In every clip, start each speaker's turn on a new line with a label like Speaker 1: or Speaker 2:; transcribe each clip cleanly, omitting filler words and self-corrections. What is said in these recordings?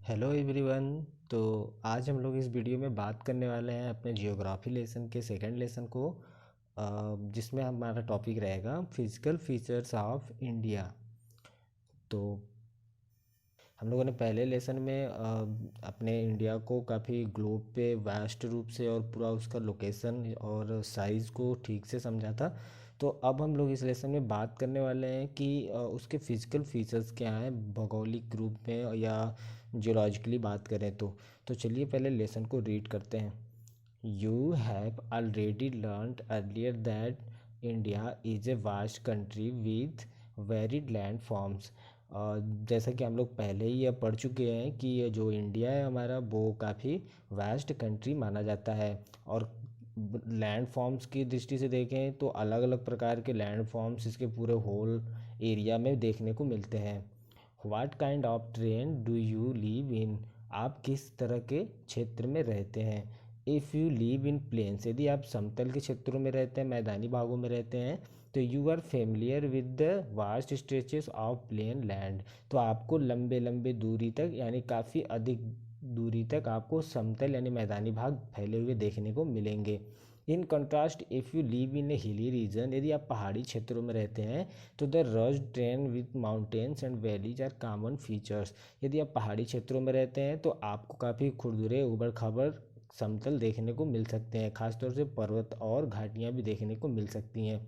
Speaker 1: Hello everyone. तो आज हम लोग इस वीडियो में बात करने वाले हैं अपने जियोग्राफी लेसन के सेकंड लेसन को, जिसमें हमारा टॉपिक रहेगा फिजिकल फीचर्स ऑफ इंडिया। तो हम लोगों ने पहले लेसन में अपने इंडिया को काफ़ी ग्लोब पे वास्ट रूप से और पूरा उसका लोकेशन और साइज़ को ठीक से समझा था। तो अब हम लोग इस लेसन में बात करने वाले हैं कि उसके फिजिकल फीचर्स क्या हैं भौगोलिक रूप में या जियोलॉजिकली बात करें तो चलिए पहले लेसन को रीड करते हैं। You have already learned earlier that India is a vast country with varied land forms। जैसा कि हम लोग पहले ही अब पढ़ चुके हैं कि ये जो इंडिया है हमारा वो काफ़ी वास्ट कंट्री माना जाता है। और लैंड फॉर्म्स की दृष्टि से देखें तो अलग अलग प्रकार के लैंड फॉर्म्स इसके पूरे होल एरिया में देखने को मिलते हैं। What kind of terrain do you live in? आप किस तरह के क्षेत्र में रहते हैं? If you live in plains, यदि आप समतल के क्षेत्रों में रहते हैं, मैदानी भागों में रहते हैं, तो you are familiar with the vast stretches of plain land. तो आपको लंबे लंबे दूरी तक यानी काफ़ी अधिक दूरी तक आपको समतल यानी मैदानी भाग फैले हुए देखने को मिलेंगे। In contrast if you live in A hilly region, यदि आप पहाड़ी क्षेत्रों में रहते हैं तो the rugged terrain with mountains and valleys are common features. यदि आप पहाड़ी क्षेत्रों में रहते हैं तो आपको काफ़ी खुरदुरे उबड़ खाबड़ समतल देखने को मिल सकते हैं, खासतौर से पर्वत और घाटियाँ भी देखने को मिल सकती हैं।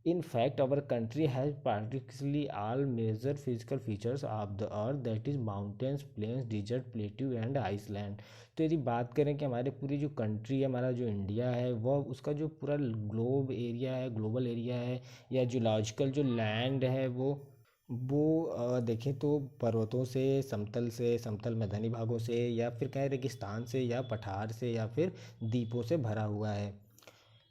Speaker 1: In fact, our country has practically all major physical features of the earth, that is mountains, plains, desert, plateau and iceland। तो यदि बात करें कि हमारे पूरी जो कंट्री है, हमारा जो इंडिया है, वह उसका जो पूरा ग्लोब एरिया है, ग्लोबल एरिया है या जियोलॉजिकल जो लैंड है वो देखें तो पर्वतों से समतल मैदानी भागों से या फिर कहें रेगिस्तान से या पठार से या फिर द्वीपों से भरा हुआ है।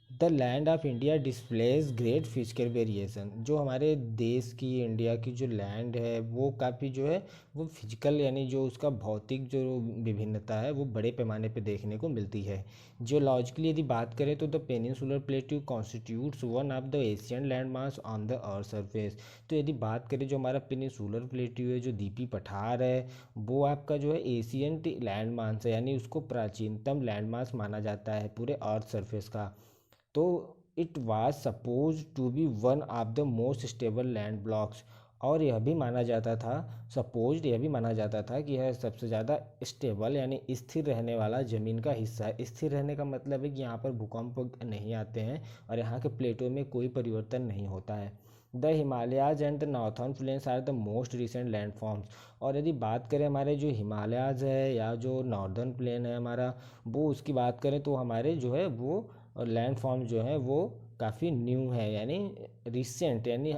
Speaker 1: The land of India displays great physical variation. जो हमारे देश की इंडिया की जो लैंड है वो काफ़ी जो है वो फिजिकल यानी जो उसका भौतिक जो विभिन्नता है वो बड़े पैमाने पे देखने को मिलती है। जियोलॉजिकली यदि बात करें तो the peninsular plateau constitutes one of the Asian land mass on the earth surface. तो यदि बात करें जो हमारा पेनिनसुलर प्लेट्यू है, जो द्वीपी पठार है, वो आपका जो है एशियन लैंड मास है, यानी उसको प्राचीनतम लैंड मास माना जाता है पूरे अर्थ सरफेस का। तो it was supposed to be one of the most stable land blocks. और यह भी माना जाता था, सपोज यह भी माना जाता था कि यह सबसे ज़्यादा स्टेबल यानी स्थिर रहने वाला ज़मीन का हिस्सा है। स्थिर रहने का मतलब है कि यहाँ पर भूकंप नहीं आते हैं और यहाँ के प्लेटों में कोई परिवर्तन नहीं होता है। The Himalayas and the northern plains are the most recent landforms. और यदि बात करें हमारे जो हिमालयाज है या जो नॉर्दर्न प्लेन है हमारा, वो उसकी बात करें तो हमारे जो है वो और लैंड फॉर्म जो है वो काफ़ी न्यू है यानी रिसेंट यानी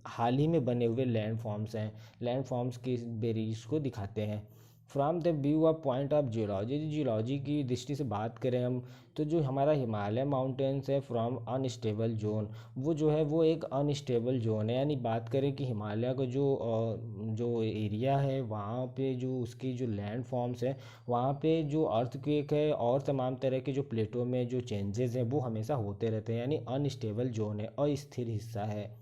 Speaker 1: हाल ही में बने हुए लैंड फॉर्म्स हैं। लैंड फॉर्म्स की बेरीज को दिखाते हैं। From the view of point of geology, geology की दृष्टि से बात करें हम तो जो हमारा हिमालय माउंटेन्स है फ्रॉम अनस्टेबल जोन, वो जो है वो एक अनस्टेबल जोन है। यानी बात करें कि हिमालय का जो एरिया है वहाँ पे जो उसकी जो लैंड फॉर्म्स है वहाँ पे जो अर्थक्वेक है और तमाम तरह के जो प्लेटों में जो चेंजेस हैं वो हमेशा होते रहते हैं, यानी अनस्टेबल जोन है, अस्थिर हिस्सा है।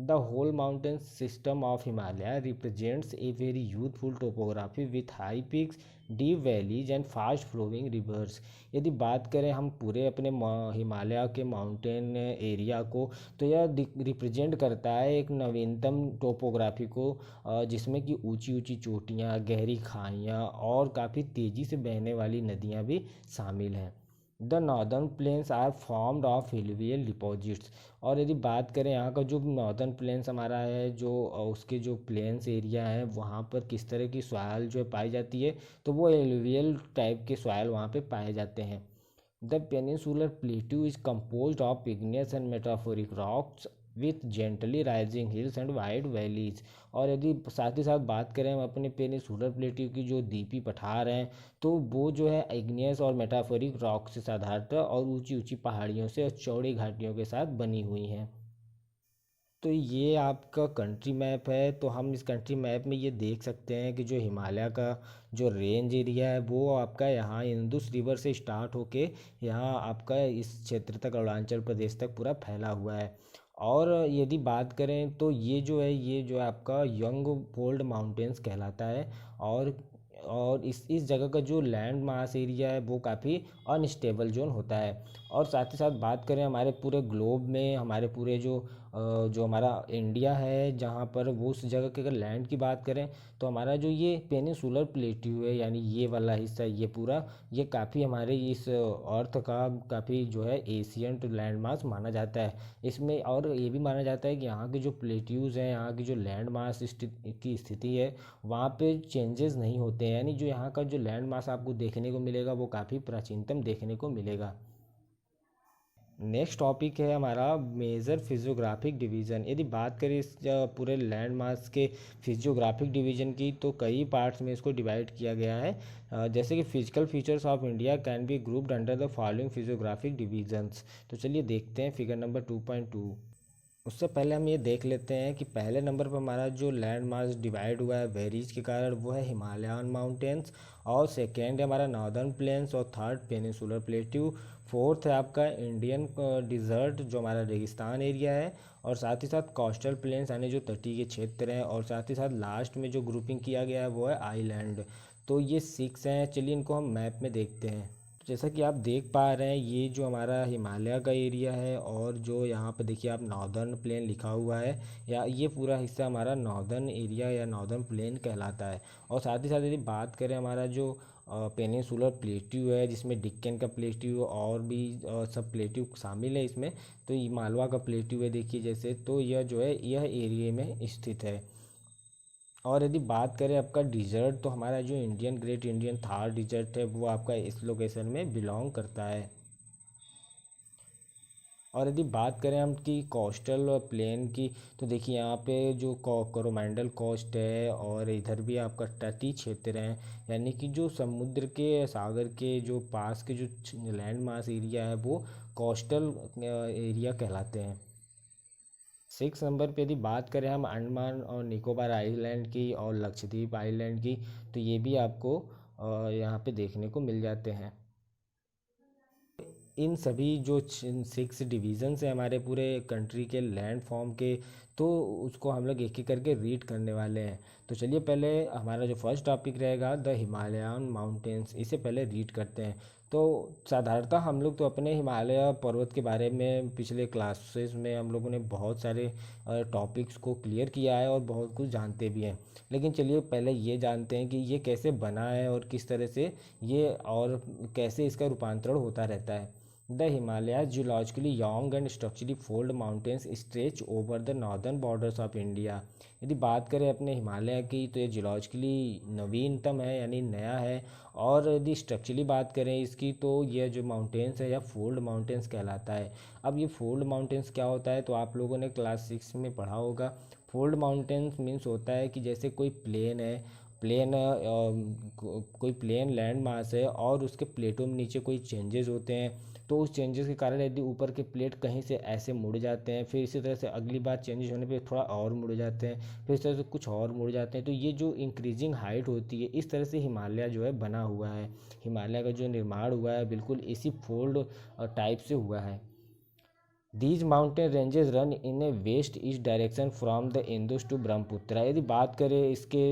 Speaker 1: The whole mountain system of Himalaya represents a very youthful topography with high peaks, deep valleys and fast flowing rivers। यदि बात करें हम पूरे अपने हिमालय के माउंटेन एरिया को तो यह रिप्रेजेंट करता है एक नवीनतम टोपोग्राफी को, जिसमें कि ऊंची ऊंची चोटियाँ, गहरी खाइयाँ और काफ़ी तेज़ी से बहने वाली नदियाँ भी शामिल हैं। The northern plains are formed of alluvial deposits. और यदि बात करें यहाँ का जो नॉर्दर्न प्लेन्स हमारा है जो उसके जो प्लेन्स एरिया है वहाँ पर किस तरह की सॉइल जो है पाई जाती है, तो वो एलुवियल टाइप के सॉइल वहाँ पे पाए जाते हैं। The peninsular plateau is composed of igneous and metaphoric rocks with gently rising hills and wide valleys. और यदि साथ ही साथ बात करें हम अपने पेनिनसुलर प्लेट्यू की जो द्वीपी पठार हैं तो वो जो है इग्नियस और मेटाफोरिक रॉक से साधारणतः और ऊंची ऊंची पहाड़ियों से और चौड़ी घाटियों के साथ बनी हुई हैं। तो ये आपका कंट्री मैप है। तो हम इस कंट्री मैप में ये देख सकते हैं कि जो हिमालय का जो रेंज एरिया है वो आपका यहाँ इंदुस रिवर से स्टार्ट होके यहाँ आपका इस क्षेत्र तक अरुणाचल प्रदेश तक पूरा फैला हुआ है। और यदि बात करें तो ये जो है आपका यंग फोल्ड माउंटेन्स कहलाता है। और और इस जगह का जो लैंड मास एरिया है वो काफ़ी अनस्टेबल जोन होता है। और साथ ही साथ बात करें हमारे पूरे ग्लोब में, हमारे पूरे जो हमारा इंडिया है, जहाँ पर वो उस जगह के अगर लैंड की बात करें तो हमारा जो ये पेनिनसुलर प्लेट्यू है, यानी ये वाला हिस्सा, ये पूरा, ये काफ़ी हमारे इस अर्थ का काफ़ी जो है एशियंट लैंड मास माना जाता है। इसमें और ये भी माना जाता है कि यहाँ के जो प्लेट्यूज़ हैं, यहाँ की जो लैंड मास की स्थिति है, वहाँ पे चेंजेस नहीं होते हैं, यानी जो यहाँ का जो लैंड मास आपको देखने को मिलेगा वो काफ़ी प्राचीनतम देखने को मिलेगा। नेक्स्ट टॉपिक है हमारा मेजर फिजियोग्राफिक डिवीज़न। यदि बात करें इस पूरे लैंड मास के फिजियोग्राफिक डिवीज़न की, तो कई पार्ट्स में इसको डिवाइड किया गया है। जैसे कि physical features of India can be grouped under the following physiographic divisions. तो चलिए देखते हैं फिगर नंबर 2.2। उससे पहले हम ये देख लेते हैं कि पहले नंबर पर हमारा जो लैंड मास डिवाइड हुआ है वेरीज के कारण, वो है हिमालयन माउंटेन्स। और सेकेंड है हमारा नॉर्दर्न प्लेन्स। और थर्ड पेनिनसुलर प्लेट्यू। फोर्थ है आपका इंडियन डिज़र्ट, जो हमारा रेगिस्तान एरिया है। और साथ ही साथ कोस्टल प्लेन्स, यानी जो तटीय के क्षेत्र हैं। और साथ ही साथ लास्ट में जो ग्रुपिंग किया गया है वो है आइलैंड। तो ये 6 हैं। चलिए इनको हम मैप में देखते हैं। जैसा कि आप देख पा रहे हैं, ये जो हमारा हिमालय का एरिया है, और जो यहाँ पर देखिए आप नॉर्दर्न प्लेन लिखा हुआ है, या ये पूरा हिस्सा हमारा नॉर्दर्न एरिया या नॉर्दर्न प्लेन कहलाता है। और साथ ही साथ यदि बात करें हमारा जो पेनिनसुलर प्लेट्यू है, जिसमें डिक्कन का प्लेट्यू और भी सब प्लेट्यू शामिल है इसमें, तो ये मालवा का प्लेट्यू है देखिए जैसे, तो यह जो है यह एरिया में स्थित है। और यदि बात करें आपका डिज़र्ट, तो हमारा जो Indian great Indian Thar desert है वो आपका इस लोकेशन में बिलोंग करता है। और यदि बात करें हम कि कोस्टल प्लेन की, तो देखिए यहाँ पे जो कोरोमंडल कोस्ट है, और इधर भी आपका तटीय क्षेत्र है, यानी कि जो समुद्र के सागर के जो पास के जो लैंड मास एरिया है वो कोस्टल एरिया कहलाते हैं। 6 नंबर पे यदि बात करें हम अंडमान और निकोबार आइलैंड की और लक्षद्वीप आइलैंड की, तो ये भी आपको यहाँ पे देखने को मिल जाते हैं। इन सभी जो 6 डिवीज़न्स हैं हमारे पूरे कंट्री के लैंड फॉर्म के, तो उसको हम लोग एक एक करके रीड करने वाले हैं। तो चलिए पहले हमारा जो फर्स्ट टॉपिक रहेगा द हिमालयन माउंटेन्स, इसे पहले रीड करते हैं। तो साधारणतः हम लोग तो अपने हिमालय पर्वत के बारे में पिछले क्लासेस में हम लोगों ने बहुत सारे टॉपिक्स को क्लियर किया है और बहुत कुछ जानते भी हैं। लेकिन चलिए पहले ये जानते हैं कि ये कैसे बना है और किस तरह से ये, और कैसे इसका रूपांतरण होता रहता है। The Himalayas, geologically young and structurally fold mountains, stretch over the northern borders of India। यदि बात करें अपने हिमालय की, तो ये जियोलॉजिकली नवीनतम है, यानी नया है। और यदि स्ट्रक्चरली बात करें इसकी, तो यह जो माउंटेन्स है या फोल्ड माउंटेन्स कहलाता है। अब ये फोल्ड माउंटेन्स क्या होता है, तो आप लोगों ने क्लास 6 में पढ़ा होगा। फोल्ड माउंटेन्स मीन्स होता है कि जैसे कोई प्लेन है, प्लेन कोई प्लेन लैंड मास है, और उसके प्लेटों में नीचे कोई चेंजेस होते हैं, तो उस चेंजेस के कारण यदि ऊपर के प्लेट कहीं से ऐसे मुड़ जाते हैं, फिर इसी तरह से अगली बार चेंजेस होने पे थोड़ा और मुड़ जाते हैं, फिर इस तरह से कुछ और मुड़ जाते हैं, तो ये जो इंक्रीजिंग हाइट होती है, इस तरह से हिमालय जो है बना हुआ है। हिमालय का जो निर्माण हुआ है बिल्कुल इसी फोल्ड टाइप से हुआ है। These mountain ranges run in a west east direction from the Indus to Brahmaputra. यदि बात करें इसके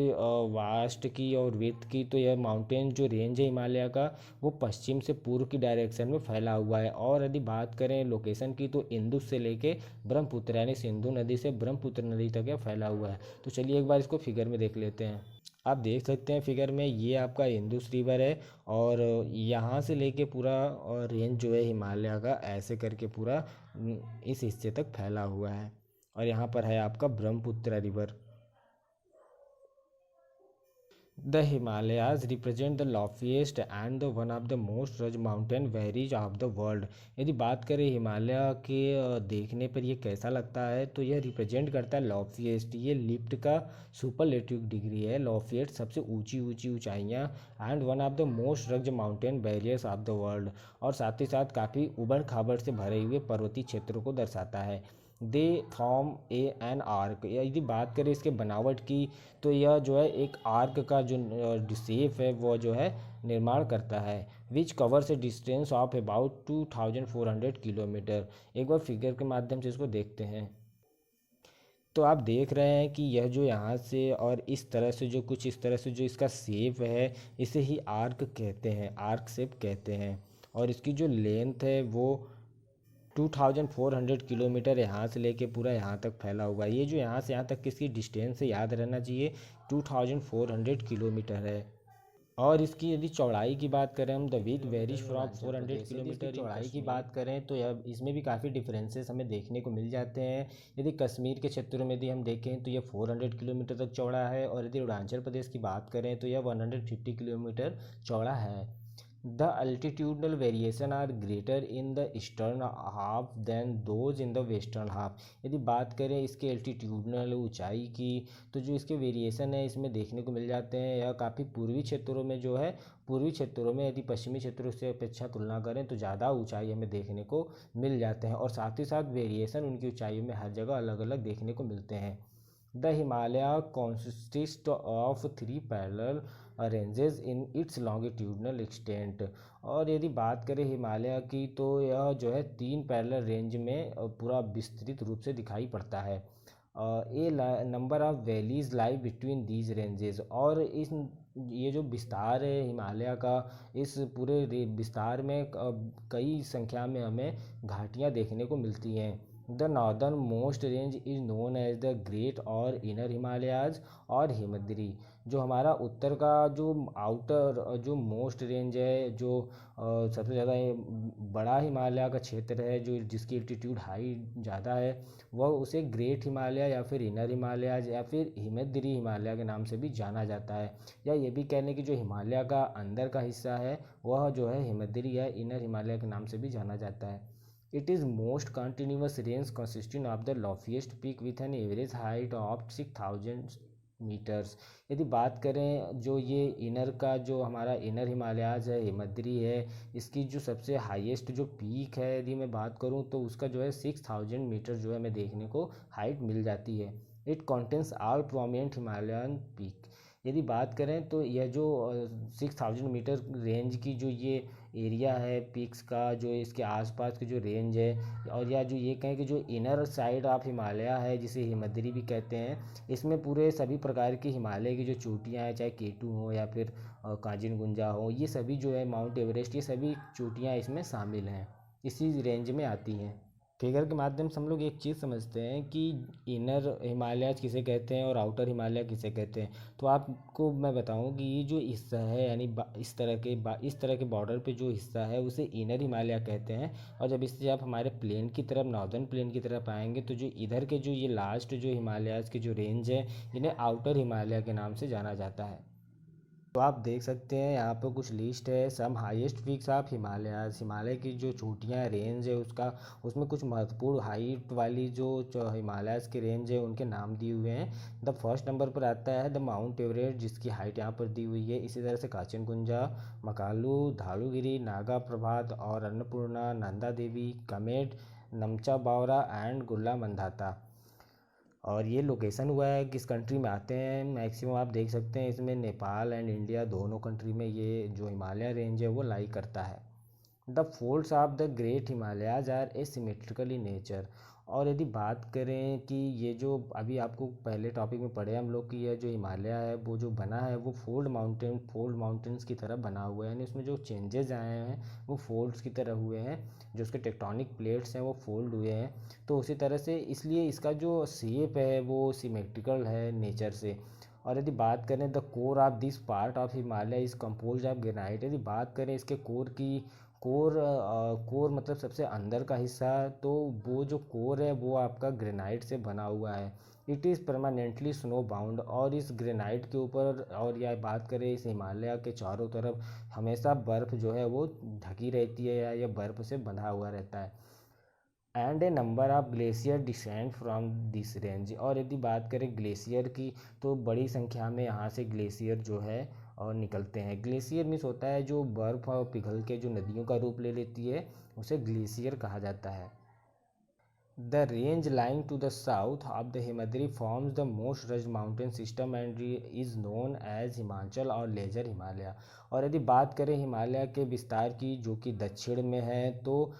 Speaker 1: वास्ट की और विड्थ की, तो यह माउंटेन जो रेंज है हिमालय का, वो पश्चिम से पूर्व की डायरेक्शन में फैला हुआ है। और यदि बात करें लोकेशन की, तो इंदुस से लेके ब्रह्मपुत्र यानी सिंधु नदी से ब्रह्मपुत्र नदी तक यह फैला हुआ है। तो चलिए एक बार इसको फिगर में देख लेते हैं। आप देख सकते हैं फिगर में, ये आपका इंदुस रिवर है, और यहाँ से लेके पूरा और रेंज जो है हिमालय का ऐसे करके पूरा इस हिस्से तक फैला हुआ है। और यहाँ पर है आपका Brahmaputra river. The Himalayas represent the loftiest and the one of the most rugged mountain ranges of the world। यदि बात करें हिमालय के देखने पर ये कैसा लगता है, तो यह रिप्रेजेंट करता है लॉफ्टिएस्ट, ये लिफ्ट का सुपरलेटिव डिग्री है। लॉफ्टिएस्ट सबसे ऊंची ऊंची ऊंचाइयाँ, and one of the most rugged mountain barriers of the world, और साथ ही साथ काफ़ी उबड़ खाबड़ से भरे हुए पर्वतीय क्षेत्रों को दर्शाता है। They form an arc. यदि बात करें इसके बनावट की, तो यह जो है एक आर्क का जो शेप है वो जो है निर्माण करता है, which covers A distance of about 2400 kilometre. एक बार फिगर के माध्यम से इसको देखते हैं। तो आप देख रहे हैं कि यह जो यहाँ से और इस तरह से जो कुछ इस तरह से जो इसका शेप है, इसे ही आर्क कहते हैं, आर्क शेप कहते हैं। और इसकी जो लेंथ है वो 2400 किलोमीटर यहाँ से लेके पूरा यहाँ तक फैला हुआ है। ये जो यहाँ से यहाँ तक की इसकी डिस्टेंस है, याद रहना चाहिए 2400 किलोमीटर है। और इसकी यदि चौड़ाई की बात करें हम, the with varies from 400 kilometre. चौड़ाई की बात करें तो यह इसमें भी काफ़ी डिफरेंसेस हमें देखने को मिल जाते हैं। यदि कश्मीर के क्षेत्रों में यदि हम देखें तो यह 400 किलोमीटर तक चौड़ा है, और यदि अरुणाचल प्रदेश की बात करें तो यह 150 किलोमीटर चौड़ा है। The altitudinal variation are greater in the eastern half than those in the western half। यदि बात करें इसके एल्टीट्यूडनल ऊंचाई की, तो जो इसके वेरिएशन है इसमें देखने को मिल जाते हैं। यह काफ़ी पूर्वी क्षेत्रों में जो है, पूर्वी क्षेत्रों में यदि पश्चिमी क्षेत्रों से अपेक्षा तुलना करें तो ज़्यादा ऊंचाई हमें देखने को मिल जाते हैं, और साथ ही साथ वेरिएशन उनकी ऊंचाइयों में हर जगह अलग अलग देखने को मिलते हैं। The Himalaya consist of 3 parallel ranges in its longitudinal extent. और यदि बात करें हिमालय की तो यह जो है 3 पैरेलल रेंज में पूरा विस्तृत रूप से दिखाई पड़ता है। A number of valleys lie between these ranges. और इस ये जो विस्तार है हिमालय का, इस पूरे विस्तार में कई संख्या में हमें घाटियाँ देखने को मिलती हैं। The northern most range is known as the great और इनर हिमालयाज और हिमद्री। जो हमारा उत्तर का जो आउटर जो मोस्ट रेंज है, जो सबसे ज़्यादा बड़ा हिमालय का क्षेत्र है, जो जिसकी एल्टीट्यूड हाई ज़्यादा है, वह उसे ग्रेट हिमालय या फिर इनर हिमालयाज या फिर हिमद्री हिमालय के नाम से भी जाना जाता है। या ये भी कहने की जो हिमालय का अंदर का हिस्सा है वह जो है हिमद्री या इनर हिमालय के नाम से भी जाना जाता है। It is most continuous range consisting of the loftiest peak with an average height of 6000 metres. यदि बात करें जो ये इनर का जो हमारा इनर हिमालयाज है, हिमद्री है, इसकी जो सबसे हाईएस्ट जो पीक है यदि मैं बात करूं तो उसका जो है 6000 मीटर जो है हमें देखने को हाइट मिल जाती है। It contains all prominent Himalayan peak. यदि बात करें तो यह जो 6000 मीटर रेंज की जो ये एरिया है पिक्स का, जो इसके आसपास की जो रेंज है, और या जो ये कहें कि जो इनर साइड ऑफ हिमालय है जिसे हिमद्री भी कहते हैं, इसमें पूरे सभी प्रकार की हिमालय की जो चोटियाँ हैं, चाहे केटू हो या फिर कांचनजुंगा हो, ये सभी जो है माउंट एवरेस्ट, ये सभी चोटियाँ इसमें शामिल हैं, इसी रेंज में आती हैं। फिगर के माध्यम से हम लोग एक चीज़ समझते हैं कि इनर हिमालय किसे कहते हैं और आउटर हिमालय किसे कहते हैं। तो आपको मैं बताऊं कि ये जो हिस्सा है यानी इस तरह के बॉर्डर पे जो हिस्सा है उसे इनर हिमालय कहते हैं। और जब इससे आप हमारे प्लेन की तरफ, नॉर्दर्न प्लेन की तरफ आएंगे तो जो इधर के जो ये लास्ट जो हिमालयाज़ की जो रेंज है, इन्हें आउटर हिमालय के नाम से जाना जाता है। तो आप देख सकते हैं यहाँ पर कुछ लिस्ट है, some highest peaks of Himalayas. Himalaya की जो चोटियाँ रेंज है उसका, उसमें कुछ महत्वपूर्ण हाइट वाली जो हिमालयाज के रेंज है उनके नाम दिए हुए हैं। द फर्स्ट नंबर पर आता है द माउंट एवरेस्ट, जिसकी हाइट यहाँ पर दी हुई है। इसी तरह से कांचनजुंगा, मकालू, धालूगिरी, नागा प्रभात और अन्नपूर्णा, नंदा देवी, कमेट, नमचा बावरा एंड गुल्ला मंदाता। और ये लोकेशन हुआ है किस कंट्री में आते हैं, मैक्सिमम आप देख सकते हैं इसमें नेपाल एंड इंडिया दोनों कंट्री में ये जो हिमालय रेंज है वो लाई करता है। The folds of the great Himalayas are asymmetrical in nature. और यदि बात करें कि ये जो अभी आपको पहले टॉपिक में पढ़े हम लोग कि यह जो हिमालय है वो जो बना है वो फोल्ड माउंटेन्स की तरह बना हुआ है, यानी उसमें जो चेंजेस आए हैं वो फोल्ड्स की तरह हुए हैं, जो उसके टेक्टोनिक प्लेट्स हैं वो फोल्ड हुए हैं। तो उसी तरह से इसलिए इसका जो शेप है वो सिमेट्रिकल है नेचर से। और यदि बात करें the core of this part of Himalaya is compose of granite. यदि बात करें इसके कोर की, कोर मतलब सबसे अंदर का हिस्सा, तो वो जो कोर है वो आपका ग्रेनाइट से बना हुआ है। It is permanently snow bound. और इस ग्रेनाइट के ऊपर, और या बात करें इस हिमालय के चारों तरफ हमेशा बर्फ़ जो है वो ढकी रहती है या बर्फ़ से बंधा हुआ रहता है। And A number of glacier descend from this range. और यदि बात करें ग्लेशियर की तो बड़ी संख्या में यहाँ से ग्लेशियर जो है और निकलते हैं। ग्लेशियर मीन्स होता है जो बर्फ़ पिघल के जो नदियों का रूप ले लेती है, उसे ग्लेशियर कहा जाता है। The range lying to the south of the Himadri forms the most rugged mountain system and is known as Himachal और लेजर हिमालय। और यदि बात करें हिमालय के विस्तार की जो कि दक्षिण में है, तो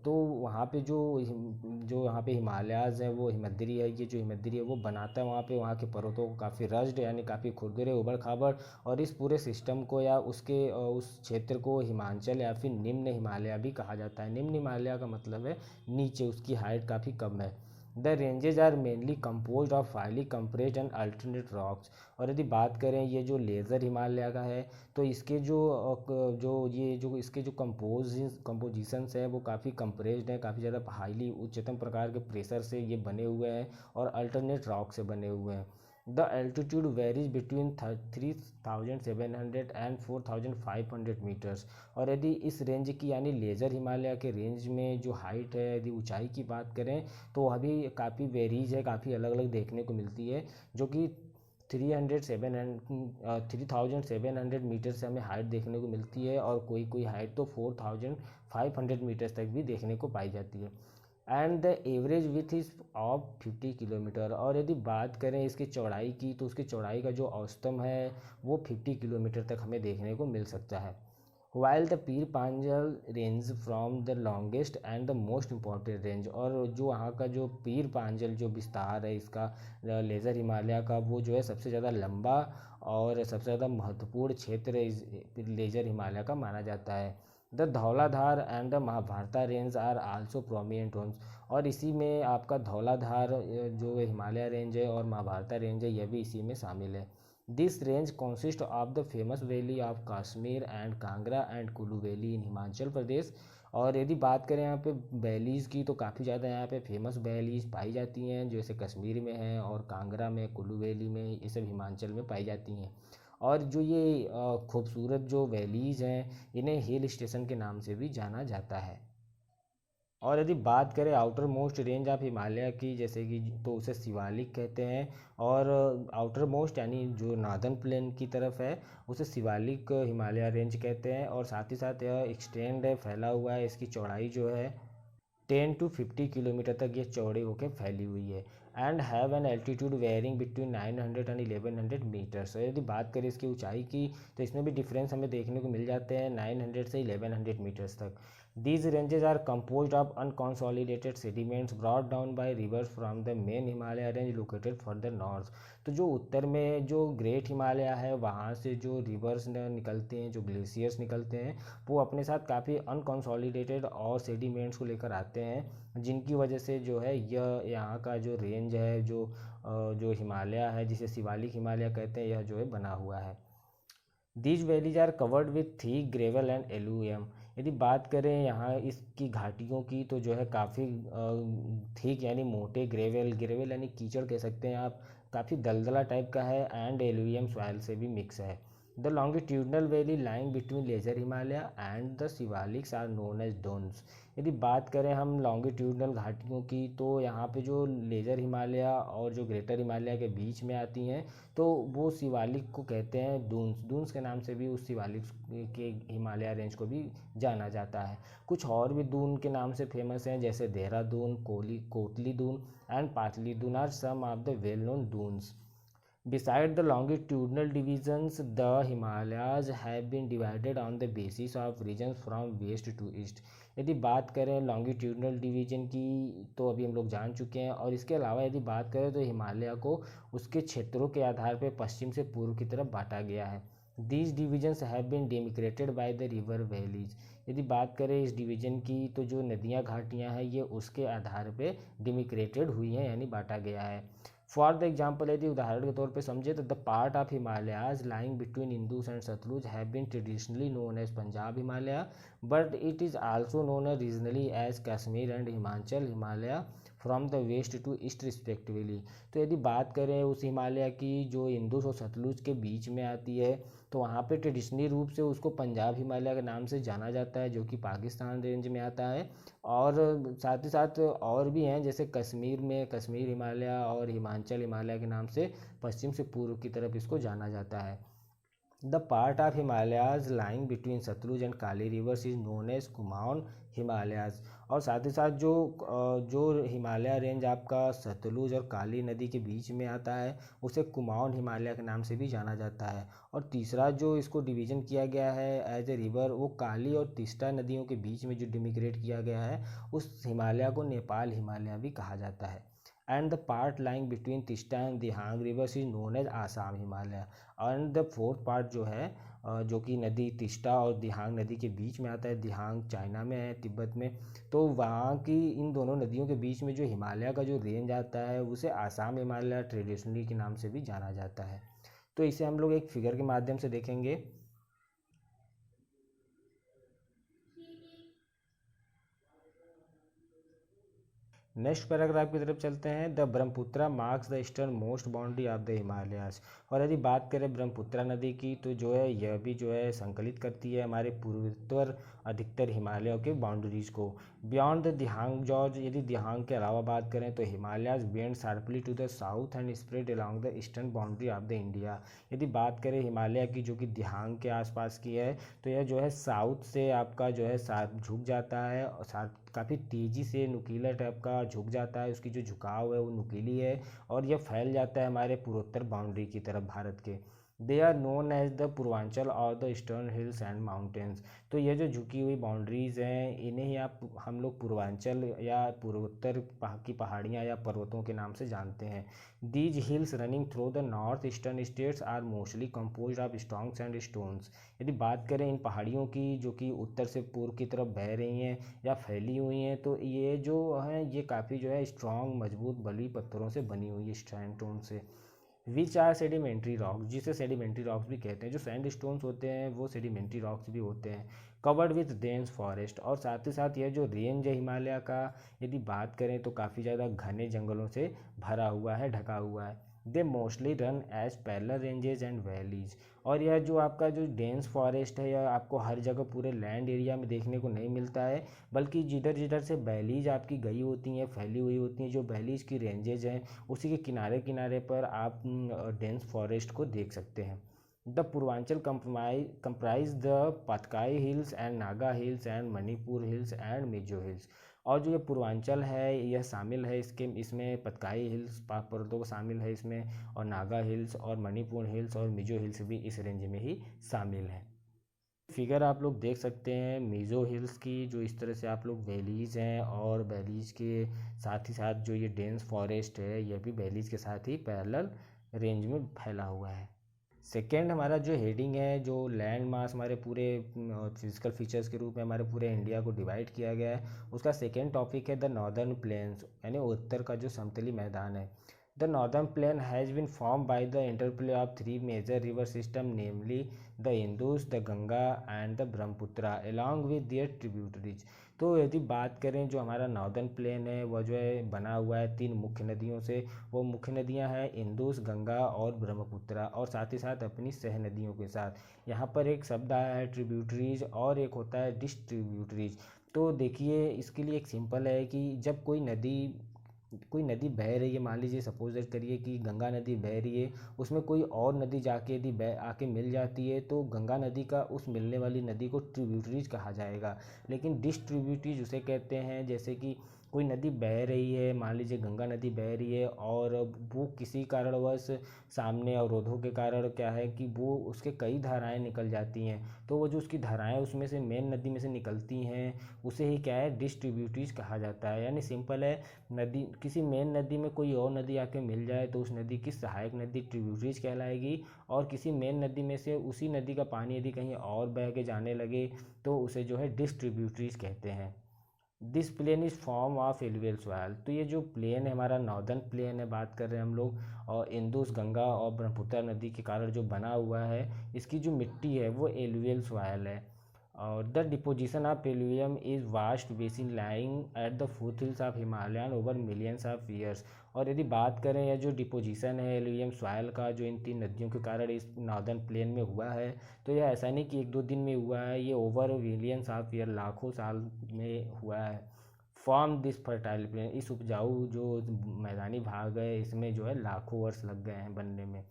Speaker 1: वहाँ पे जो यहाँ पे हिमालयाज़ है वो हिमद्री है, ये जो हिमद्री है वो बनाता है वहाँ के पर्वतों को काफ़ी रज्ड यानी काफ़ी खुरदुरे उबड़ खाबड़। और इस पूरे सिस्टम को या उस क्षेत्र को हिमाचल या फिर निम्न हिमालय भी कहा जाता है। निम्न हिमालय का मतलब है नीचे, उसकी हाइट काफ़ी कम है। The ranges are mainly compose of highly compressed and alternate rocks. और यदि बात करें ये जो लेज़र हिमालय का है, तो इसके जो इसके जो कंपोजिशंस है वो काफ़ी कंप्रेस्ड है, काफ़ी ज़्यादा हाईली उच्चतम प्रकार के प्रेशर से ये बने हुए हैं और अल्टरनेट रॉक से बने हुए हैं। The altitude varies between 3700 and 4500 metres. और यदि इस रेंज की यानी लेज़र हिमालय के रेंज में जो हाइट है, यदि ऊंचाई की बात करें तो वह भी काफ़ी वेरीज है, काफ़ी अलग अलग देखने को मिलती है, जो कि 3700 मीटर से हमें हाइट देखने को मिलती है और कोई हाइट तो 4500 मीटर्स तक भी देखने को पाई जाती है। And the average with is of 50 kilometre. और यदि बात करें इसकी चौड़ाई की, तो उसकी चौड़ाई का जो औसतम है वो 50 किलोमीटर तक हमें देखने को मिल सकता है। While the Pir Panjal range from the longest and the most important range. और जो वहाँ का जो पीर पांजल जो विस्तार है इसका लेज़र हिमालय का, वो जो है सबसे ज़्यादा लंबा और सबसे ज़्यादा महत्वपूर्ण क्षेत्र इस लेज़र हिमालय का माना जाता है। The Dhauladhar and the Mahabharata range are also prominent ones. और इसी में आपका धौलाधार जो हिमालय रेंज है और महाभारता रेंज है, यह भी इसी में शामिल है। This range consist of the famous valley of Kashmir and Kangra and Kullu valley in Himachal Pradesh. और यदि बात करें यहाँ पे वैलीज़ की, तो काफ़ी ज़्यादा यहाँ पे फेमस वैलीज़ पाई जाती हैं, जैसे कश्मीर में है और कांगड़ा में, कुल्लू वैली में, ये सब हिमाचल में पाई जाती हैं। और जो ये खूबसूरत जो वैलीज़ हैं, इन्हें हिल स्टेशन के नाम से भी जाना जाता है। और यदि बात करें outer most range of Himalaya की, जैसे कि तो उसे शिवालिक कहते हैं। और आउटर मोस्ट यानी जो नॉर्दर्न प्लेन की तरफ है उसे शिवालिक हिमालय रेंज कहते हैं। और साथ ही साथ यह एक्सटेंड है, फैला हुआ है, इसकी चौड़ाई जो है 10 to 50 किलोमीटर तक ये चौड़ी होकर फैली हुई है। And have an altitude varying between 900 and 1100 metres. यदि बात करें इसकी ऊंचाई की, तो इसमें भी डिफरेंस हमें देखने को मिल जाते हैं 900 से 1100 मीटर्स तक। These ranges are composed of unconsolidated sediments brought down by rivers from the main Himalaya range located further north। तो जो उत्तर में जो ग्रेट हिमालय है वहाँ से जो रिवर्स निकलते हैं, जो ग्लेशियर्स निकलते हैं, वो अपने साथ काफ़ी अनकॉन्सोलिडेटेड और सेडिमेंट्स को लेकर आते हैं, जिनकी वजह से जो है यह यहाँ का जो रेंज है, जो हिमालय है जिसे शिवालिक हिमालय कहते हैं, यह जो है बना हुआ है। These valleys are covered with thick gravel and alluvium. यदि बात करें यहाँ इसकी घाटियों की, तो जो है काफ़ी थिक यानी मोटे, ग्रेवल यानी कीचड़ कह सकते हैं आप, काफ़ी दलदला टाइप का है, एंड एलुएम सॉइल से भी मिक्स है। The longitudinal valley lying between lesser Himalaya and the Shivaliks are known as duns. यदि बात करें हम लॉन्गिट्यूडनल घाटियों की, तो यहाँ पे जो लेजर हिमालय और जो ग्रेटर हिमालय के बीच में आती हैं, तो वो शिवालिक को कहते हैं दून्स के नाम से भी उस शिवालिक के हिमालय रेंज को भी जाना जाता है। कुछ और भी दून के नाम से फेमस हैं, जैसे Dehradun, Kotli Dun and Patli Dun are some of the well known duns. Beside the longitudinal divisions, the Himalayas have been divided on the basis of regions from west to east। यदि बात करें लॉन्गिट्यूडनल डिवीजन की, तो अभी हम लोग जान चुके हैं। और इसके अलावा यदि बात करें तो हिमालय को उसके क्षेत्रों के आधार पर पश्चिम से पूर्व की तरफ बांटा गया है। These divisions have been demarcated by the river valleys. यदि बात करें इस डिवीजन की, तो जो नदियाँ घाटियाँ हैं ये उसके आधार पे डेमिक्रेटेड हुई हैं यानी बांटा गया है। फॉर द एग्जाम्पल, यदि उदाहरण के तौर पे समझे, तो the part of Himalayas lying between Indus and Sutlej have been traditionally known as Punjab Himalaya, but it is also known regionally as Kashmir and Himachal Himalaya from the west to east respectively. तो यदि बात करें उस हिमालय की जो इंदुस और सतलुज के बीच में आती है, तो वहाँ पे ट्रेडिशनली रूप से उसको पंजाब हिमालय के नाम से जाना जाता है, जो कि पाकिस्तान रेंज में आता है। और साथ ही साथ और भी हैं, जैसे कश्मीर में कश्मीर हिमालय और हिमाचल हिमालय के नाम से पश्चिम से पूर्व की तरफ इसको जाना जाता है। The part of Himalayas lying between Sutlej and Kali rivers is known as Kumaon Himalayas. और साथ ही साथ जो हिमालय रेंज आपका सतलुज और काली नदी के बीच में आता है उसे कुमाऊन हिमालय के नाम से भी जाना जाता है। और तीसरा जो इसको डिवीज़न किया गया है एज ए रिवर, वो काली और तीस्ता नदियों के बीच में जो डिमिग्रेट किया गया है उस हिमालय को नेपाल हिमालय भी कहा जाता है। And the part lying between Teesta and Dihang rivers is known as Assam Himalaya. And the fourth part जो है जो कि नदी तीस्ता और दिहांग नदी के बीच में आता है, दिहांग चाइना में है, तिब्बत में, तो वहाँ की इन दोनों नदियों के बीच में जो हिमालय का जो रेंज आता है उसे आसाम हिमालय ट्रेडिशनली के नाम से भी जाना जाता है। तो इसे हम लोग एक फिगर के माध्यम से देखेंगे। नेक्स्ट पैराग्राफ की तरफ चलते हैं। The Brahmaputra marks the eastern most boundary of the Himalayas. और यदि बात करें ब्रह्मपुत्रा नदी की तो जो है यह भी जो है संकलित करती है हमारे पूर्वोत्तर अधिकतर हिमालयों के बाउंड्रीज को। बियॉन्ड द दिहांग जॉर्ज, यदि दिहांग के अलावा बात करें तो Himalayas bend sharply to the south and spread along the eastern boundary of the India. यदि बात करें हिमालय की जो कि दिहांग के आसपास की है तो यह जो है साउथ से आपका जो है झुक जाता है और काफ़ी तेज़ी से नुकीला टाइप का झुक जाता है, उसकी जो झुकाव है वो नुकीली है और यह फैल जाता है हमारे पूर्वोत्तर बाउंड्री की तरफ भारत के। They are known as the Purvanchal और the eastern hills and mountains. तो ये जो झुकी हुई बाउंड्रीज़ हैं इन्हें ही आप हम लोग पूर्वांचल या पूर्वोत्तर की पहाड़ियाँ या पर्वतों के नाम से जानते हैं। These hills running through the north eastern states are mostly compose of strong sandstones. यदि बात करें इन पहाड़ियों की जो कि उत्तर से पूर्व की तरफ बह रही हैं या फैली हुई हैं तो ये जो हैं ये काफ़ी जो है स्ट्रॉन्ग मजबूत बली पत्थरों से बनी हुई है, सैंडस्टोन से। विच आर सेडिमेंट्री रॉक्स, जिसे सेडिमेंट्री रॉक्स भी कहते हैं। जो सैंड स्टोन्स होते हैं वो सेडिमेंट्री रॉक्स भी होते हैं। कवर्ड विथ डेंस फॉरेस्ट, और साथ ही साथ यह जो रेंज है हिमालय का यदि बात करें तो काफ़ी ज़्यादा घने जंगलों से भरा हुआ है, ढका हुआ है। They mostly run as parallel ranges and valleys. और यह जो आपका जो डेंस फॉरेस्ट है यह आपको हर जगह पूरे लैंड एरिया में देखने को नहीं मिलता है, बल्कि जिधर जिधर से वैलीज आपकी गई होती हैं, फैली हुई होती हैं, जो वैलीज की रेंजेज हैं उसी के किनारे किनारे पर आप डेंस फॉरेस्ट को देख सकते हैं। The Purvanchal comprise the Patkai hills and Naga hills and Manipur hills and Mizo hills. और जो ये पूर्वांचल है यह शामिल है इसमें पतकाई हिल्स पर्वतों को शामिल है इसमें, और नागा हिल्स और मणिपुर हिल्स और मिजो हिल्स भी इस रेंज में ही शामिल है। फिगर आप लोग देख सकते हैं मिजो हिल्स की, जो इस तरह से आप लोग वैलीज़ हैं और वैलीज़ के साथ ही साथ जो ये डेंस फॉरेस्ट है यह भी वैलीज़ के साथ ही पैरेलल रेंज में फैला हुआ है। सेकेंड हमारा जो हेडिंग है, जो लैंड मास हमारे पूरे फिजिकल फीचर्स के रूप में हमारे पूरे इंडिया को डिवाइड किया गया है, उसका सेकेंड टॉपिक है द नॉर्दर्न प्लेन्स, यानी उत्तर का जो समतली मैदान है। The northern plain has been form by the interplay of three major river system, namely the Indus, the Ganga and the Brahmaputra along with their tributaries. तो यदि बात करें जो हमारा नॉर्दर्न प्लेन है वह जो है बना हुआ है तीन मुख्य नदियों से। वो मुख्य नदियां हैं इंदुस, गंगा और ब्रह्मपुत्रा, और साथ ही साथ अपनी सह नदियों के साथ। यहाँ पर एक शब्द आया है ट्रिब्यूटरीज और एक होता है डिस्ट्रीब्यूटरीज। तो देखिए इसके लिए एक सिंपल है कि जब कोई नदी बह रही है, मान लीजिए सपोज करिए कि गंगा नदी बह रही है, उसमें कोई और नदी जाके यदि बह आके मिल जाती है तो गंगा नदी का उस मिलने वाली नदी को ट्रिब्यूटरीज कहा जाएगा। लेकिन डिस्ट्रीब्यूटरीज उसे कहते हैं जैसे कि कोई नदी बह रही है, मान लीजिए गंगा नदी बह रही है और वो किसी कारणवश सामने अवरोधों के कारण क्या है कि वो उसके कई धाराएं निकल जाती हैं, तो वो जो उसकी धाराएं उसमें से मेन नदी में से निकलती हैं उसे ही क्या है डिस्ट्रीब्यूटरीज कहा जाता है। यानी सिंपल है, नदी किसी मेन नदी में कोई और नदी आके मिल जाए तो उस नदी की सहायक नदी ट्रिब्यूटरीज कहलाएगी, और किसी मेन नदी में से उसी नदी का पानी यदि कहीं और बह के जाने लगे तो उसे जो है डिस्ट्रीब्यूटरीज कहते हैं। This plain is form of alluvial soil. तो ये जो प्लेन है हमारा नॉर्दर्न प्लेन है, बात कर रहे हैं हम लोग, और इंदुस, गंगा और ब्रह्मपुत्र नदी के कारण जो बना हुआ है इसकी जो मिट्टी है वो एलुवियल सॉइल है। और the deposition of alluvium is vast basin lying at the foot hills of Himalayan over millions of years. और यदि बात करें या जो डिपोजिशन है एलुवियम सॉइल का जो इन तीन नदियों के कारण इस नॉर्दर्न प्लेन में हुआ है, तो यह ऐसा नहीं कि एक दो दिन में हुआ है, ये ओवर मिलियंस ऑफ ईयर लाखों साल में हुआ है। फॉर्म दिस फर्टाइल प्लेन, इस उपजाऊ जो मैदानी भाग है इसमें जो है लाखों वर्ष लग गए हैं बनने में।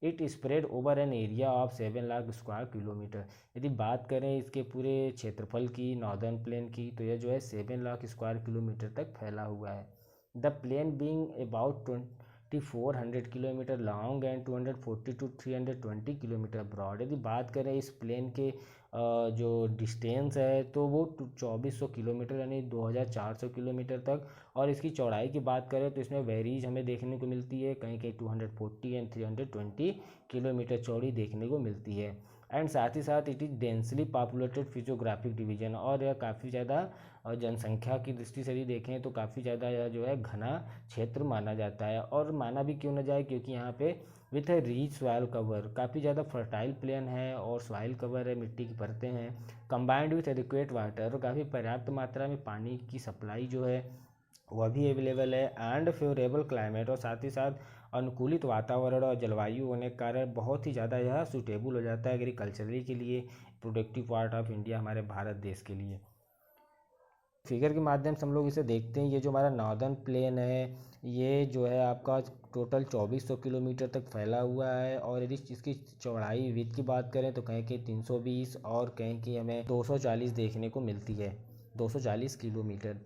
Speaker 1: It spread over an area of 7 lakh square kilometre. यदि बात करें इसके पूरे क्षेत्रफल की, नॉर्दर्न प्लेन की, तो यह जो है 7 लाख स्क्वायर किलोमीटर तक फैला हुआ है। The plain being about 2400 kilometre long and 240 to 320 kilometre broad. यदि बात करें इस प्लेन के जो डिस्टेंस है तो वो 2400 किलोमीटर यानी 2400 किलोमीटर तक, और इसकी चौड़ाई की बात करें तो इसमें वेरीज हमें देखने को मिलती है, कहीं कहीं 240 एंड 320 किलोमीटर चौड़ी देखने को मिलती है। एंड साथ ही साथ it is densely populated physiographic division, और यह काफ़ी ज़्यादा जनसंख्या की दृष्टि से भी देखें तो काफ़ी ज़्यादा यह जो है घना क्षेत्र माना जाता है। और माना भी क्यों न जाए, क्योंकि यहाँ पे विथ है रीच सॉइल कवर, काफ़ी ज़्यादा फर्टाइल प्लेन है और सॉइल कवर है, मिट्टी की परतें हैं, कंबाइंड विथ एडिक्वेट वाटर, और काफ़ी पर्याप्त मात्रा में पानी की सप्लाई जो है वह भी अवेलेबल है। एंड फेवरेबल क्लाइमेट, और साथ ही साथ अनुकूलित वातावरण और जलवायु होने के कारण बहुत ही ज़्यादा यह सूटेबल हो जाता है एग्रीकल्चरली के लिए, प्रोडक्टिव पार्ट ऑफ इंडिया, हमारे भारत देश के लिए। फिगर के माध्यम से हम लोग इसे देखते हैं। ये जो हमारा नॉर्दर्न प्लेन है ये जो है आपका टोटल 2400 किलोमीटर तक फैला हुआ है, और यदि इसकी चौड़ाई विड्थ की बात करें तो कहीं कि 320 और कहीं कि हमें 240 देखने को मिलती है, 240 किलोमीटर।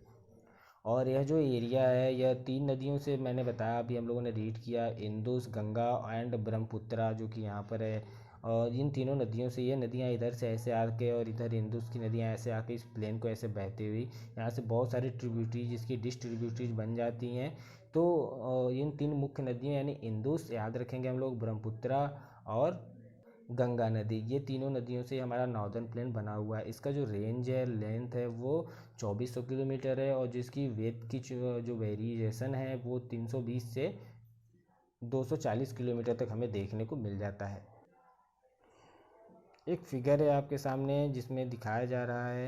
Speaker 1: और यह जो एरिया है यह 3 नदियों से, मैंने बताया अभी हम लोगों ने रीड किया, इंदुस, गंगा एंड ब्रह्मपुत्रा जो कि यहाँ पर है। और इन तीनों नदियों से, ये नदियाँ इधर से ऐसे आके और इधर इंदुस की नदियाँ ऐसे आके इस प्लेन को ऐसे बहती हुई यहाँ से बहुत सारी ट्रिब्यूटरीज, इसकी डिस्ट्रीब्यूटरीज बन जाती हैं। तो इन 3 मुख्य नदियाँ यानी इंदुस, याद रखेंगे हम लोग, ब्रह्मपुत्रा और गंगा नदी, ये तीनों नदियों से हमारा नॉर्दर्न प्लेन बना हुआ है। इसका जो रेंज है, लेंथ है, वो 2400 किलोमीटर है, और जिसकी वेट की जो वेरिएशन है वो 320 से 240 किलोमीटर तक हमें देखने को मिल जाता है। एक फिगर है आपके सामने जिसमें दिखाया जा रहा है